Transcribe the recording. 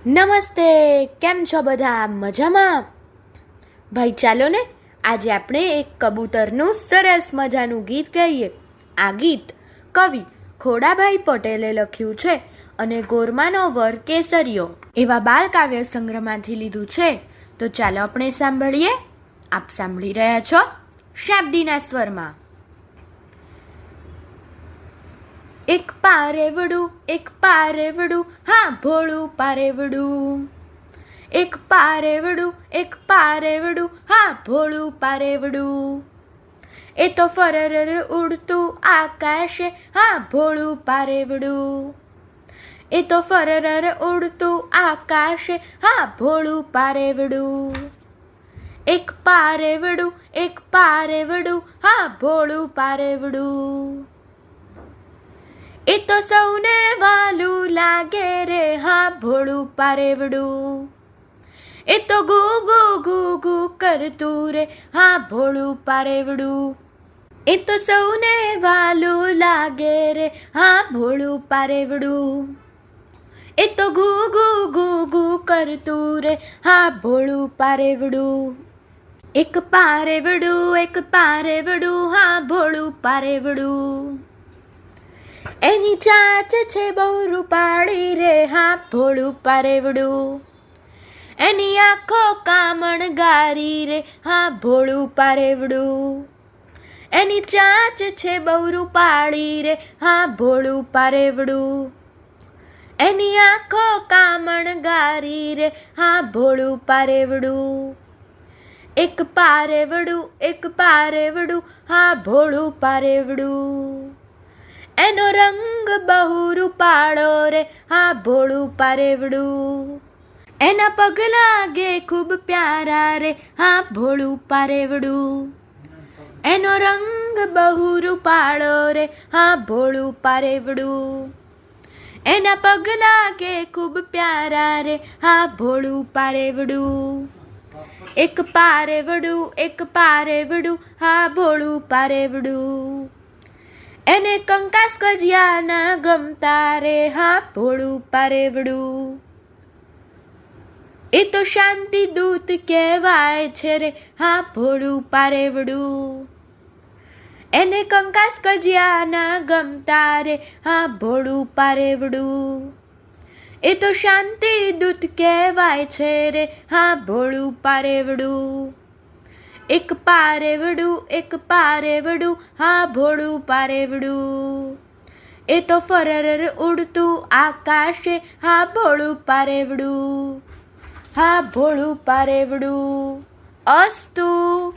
નમસ્તે, કેમ છો બધા? મજામાં? ભાઈ ચાલો ને આજે આપણે એક કબૂતરનું સરસ મજાનું ગીત ગાઈએ. આ ગીત કવિ ખોડાભાઈ પટેલે લખ્યું છે અને ગોરમાનો વર કેસરિયો એવા બાલ કાવ્ય સંગ્રહમાંથી લીધું છે. તો ચાલો આપણે સાંભળીએ. આપ સાંભળી રહ્યા છો શાબ્દીના સ્વરમાં. એક પારેવડું, હા ભોળું પારેવડું. એક પારેવડું, હા ભોળું પારેવડું. એ તો ફરર ઉડતું આકાશે, હા ભોળું પારેવડું. એ તો ફરર ઉડતું આકાશે, હા ભોળું પારેવડું. એક પારેવડું, હા ભોળું પારેવડું. એ તો સૌને વાલું લાગે રે, હા ભોળું પારેવડું. એ તો ગુ ગુ કરતું રે, હા ભોળું પારેવડું. એ તો સૌને વાલું લાગે રે, હા ભોળું પારેવડું. એ તો ગુ ગુ કરતું રે, હા ભોળું પારેવડું. એક પારેવડું, હા ભોળું પારેવડું. એની ચાચ છે બહુ રૂપાળી રે, હા ભોળું પારેવડું. એની આંખો કામણ ગારી રે, હા ભોળું પારેવડું. એની ચાચ છે બહુ રૂપાળી રે, હા ભોળું પારેવડું. એની આંખો કામણ ગારી રે, હા ભોળું પારેવડું. એક પારેવડું, હા ભોળું પારેવડું. એનો રંગ બહુ રૂપાળો રે, હા ભોળું પારેવડું. એના પગ લાગે ખૂબ પ્યારા રે, હા ભોળું પારેવડું. એનો રંગ બહુ રૂપાળો રે, હા ભોળું પારેવડું. એના પગ લાગે ખૂબ પ્યારા રે, હા ભોળું પારેવડું. એક પારેવડું, હા ભોળું પારેવડું. એને કંકાસ કજિયા ના ગમતા રે, હા ભોળું પારેવડું. એ તો શાંતિ દૂત કહેવાય છે રે, હા ભોળું પારેવડું. એને કંકાસ કજિયા ના ગમતા રે, હા ભોળું પારેવડું. એ તો શાંતિ દૂત કહેવાય છે રે, હા ભોળું પારેવડું. એક પારેવડું, હા ભોળું પારેવડું. એ તો ફરર ઉડતું આકાશે, હા ભોળું પારેવડું. હા ભોળું પારેવડું. અસ્તુ.